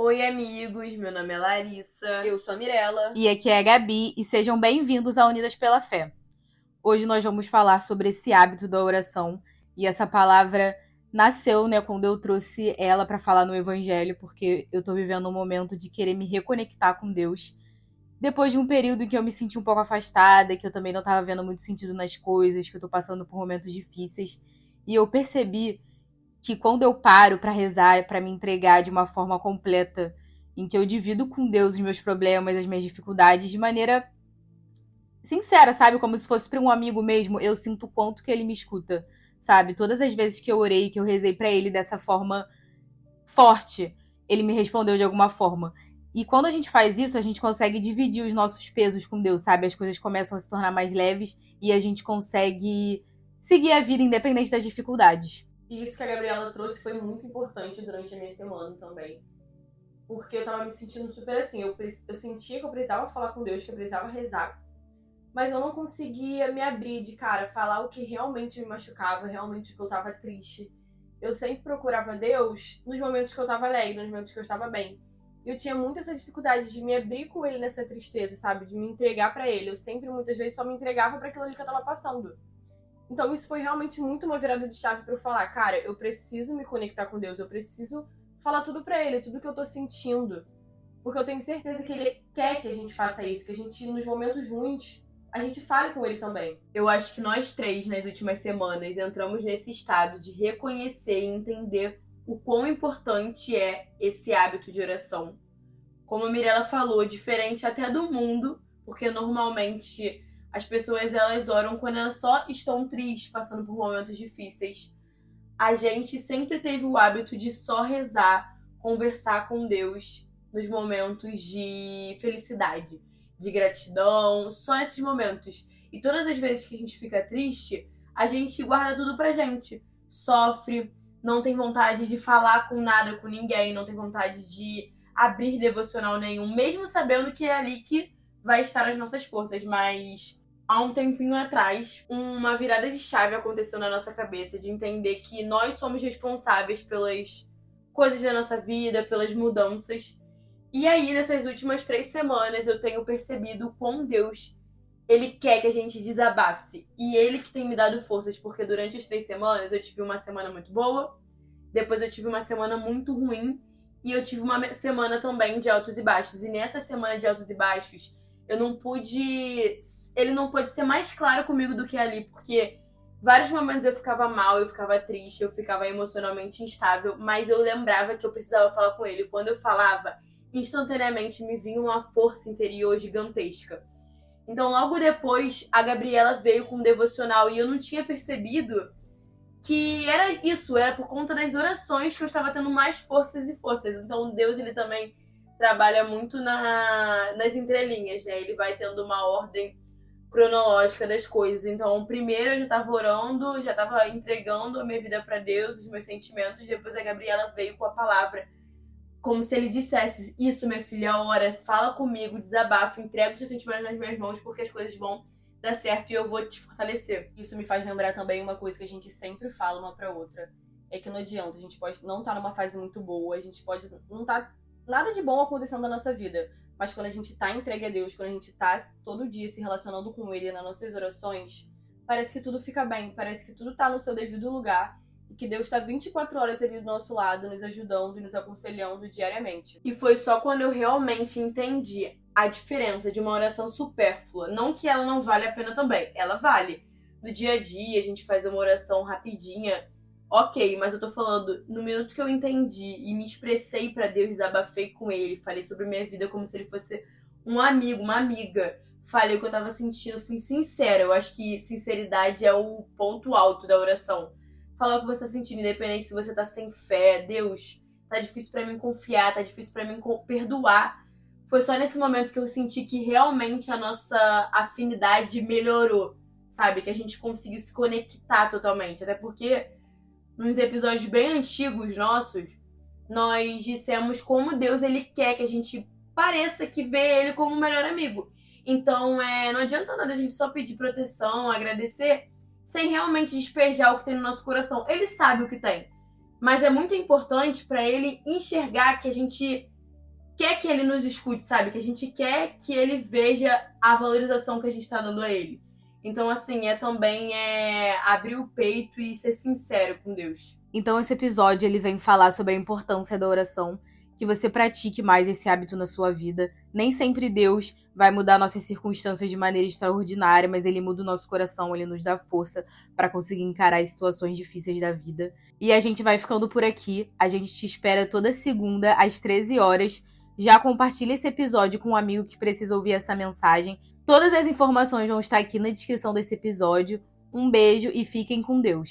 Oi, amigos, meu nome é Larissa. Eu sou a Mirella. E aqui é a Gabi, e sejam bem-vindos a Unidas pela Fé. Hoje nós vamos falar sobre esse hábito da oração, e essa palavra nasceu, quando eu trouxe ela para falar no Evangelho, porque eu tô vivendo um momento de querer me reconectar com Deus, depois de um período em que eu me senti um pouco afastada, que eu também não tava vendo muito sentido nas coisas, que eu tô passando por momentos difíceis, e eu percebi que quando eu paro para rezar, para me entregar de uma forma completa, em que eu divido com Deus os meus problemas, as minhas dificuldades, de maneira sincera, sabe? Como se fosse para um amigo mesmo, eu sinto o quanto que ele me escuta, sabe? Todas as vezes que eu orei, que eu rezei para ele dessa forma forte, ele me respondeu de alguma forma. E quando a gente faz isso, a gente consegue dividir os nossos pesos com Deus, sabe? As coisas começam a se tornar mais leves e a gente consegue seguir a vida independente das dificuldades. E isso que a Gabriela trouxe foi muito importante durante a minha semana também. Porque eu tava me sentindo super assim. Eu sentia que eu precisava falar com Deus, que eu precisava rezar. Mas eu não conseguia me abrir de cara, falar o que realmente me machucava, realmente o que eu tava triste. Eu sempre procurava Deus nos momentos que eu tava alegre, nos momentos que eu estava bem. E eu tinha muito essa dificuldade de me abrir com ele nessa tristeza, sabe? De me entregar pra ele. Eu sempre, muitas vezes, só me entregava pra aquilo ali que eu tava passando. Então isso foi realmente muito uma virada de chave pra eu falar, cara, eu preciso me conectar com Deus, eu preciso falar tudo pra ele, tudo que eu tô sentindo. Porque eu tenho certeza que ele quer que a gente faça isso, que a gente, nos momentos ruins, a gente fale com ele também. Eu acho que nós três, nas últimas semanas, entramos nesse estado de reconhecer e entender o quão importante é esse hábito de oração. Como a Mirella falou, diferente até do mundo, porque normalmente as pessoas elas oram quando elas só estão tristes, passando por momentos difíceis. A gente sempre teve o hábito de só rezar, conversar com Deus nos momentos de felicidade, de gratidão, só nesses momentos. E todas as vezes que a gente fica triste, a gente guarda tudo pra gente. Sofre, não tem vontade de falar com nada, com ninguém, não tem vontade de abrir devocional nenhum, mesmo sabendo que é ali que vai estar as nossas forças. Mas há um tempinho atrás, uma virada de chave aconteceu na nossa cabeça de entender que nós somos responsáveis pelas coisas da nossa vida, pelas mudanças. E aí, nessas últimas 3 semanas, eu tenho percebido o quão Deus, ele quer que a gente desabafe. E ele que tem me dado forças, porque durante as 3 semanas eu tive uma semana muito boa, depois eu tive uma semana muito ruim, e eu tive uma semana também de altos e baixos. E nessa semana de altos e baixos, eu não pude... Ele não pôde ser mais claro comigo do que ali, porque vários momentos eu ficava mal, eu ficava triste, eu ficava emocionalmente instável, mas eu lembrava que eu precisava falar com ele. Quando eu falava, instantaneamente me vinha uma força interior gigantesca. Então, logo depois, a Gabriela veio com um devocional e eu não tinha percebido que era isso, era por conta das orações que eu estava tendo mais forças e forças. Então, Deus, ele também trabalha muito nas entrelinhas, né? Ele vai tendo uma ordem cronológica das coisas. Então, primeiro eu já estava orando, já estava entregando a minha vida para Deus, os meus sentimentos. Depois a Gabriela veio com a palavra, como se ele dissesse: isso, minha filha, ora, fala comigo, desabafa, entrega os seus sentimentos nas minhas mãos, porque as coisas vão dar certo e eu vou te fortalecer. Isso me faz lembrar também uma coisa que a gente sempre fala uma pra outra. É que não adianta, a gente pode não estar numa fase muito boa, a gente pode não estar nada de bom acontecendo na nossa vida. Mas quando a gente tá entregue a Deus, quando a gente tá todo dia se relacionando com Ele nas nossas orações, parece que tudo fica bem, parece que tudo tá no seu devido lugar e que Deus tá 24 horas ali do nosso lado, nos ajudando e nos aconselhando diariamente. E foi só quando eu realmente entendi a diferença de uma oração supérflua. Não que ela não vale a pena também, ela vale. No dia a dia, a gente faz uma oração rapidinha, ok, mas eu tô falando, no minuto que eu entendi e me expressei pra Deus, desabafei com ele, falei sobre minha vida como se ele fosse um amigo, uma amiga. Falei o que eu tava sentindo, fui sincera. Eu acho que sinceridade é o ponto alto da oração. Falar o que você tá sentindo, independente se você tá sem fé. Deus, tá difícil pra mim confiar, tá difícil pra mim perdoar. Foi só nesse momento que eu senti que realmente a nossa afinidade melhorou, sabe? Que a gente conseguiu se conectar totalmente. Até porque nos episódios bem antigos nossos, nós dissemos como Deus ele quer que a gente pareça que vê ele como o melhor amigo. Então, não adianta nada a gente só pedir proteção, agradecer, sem realmente despejar o que tem no nosso coração. Ele sabe o que tem. Mas é muito importante para ele enxergar que a gente quer que ele nos escute, sabe? Que a gente quer que ele veja a valorização que a gente tá dando a ele. Então, assim, também abrir o peito e ser sincero com Deus. Então esse episódio ele vem falar sobre a importância da oração, que você pratique mais esse hábito na sua vida. Nem sempre Deus vai mudar nossas circunstâncias de maneira extraordinária, mas ele muda o nosso coração, ele nos dá força para conseguir encarar as situações difíceis da vida. E a gente vai ficando por aqui. A gente te espera toda segunda às 13 horas. Já compartilha esse episódio com um amigo que precisa ouvir essa mensagem. Todas as informações vão estar aqui na descrição desse episódio. Um beijo e fiquem com Deus.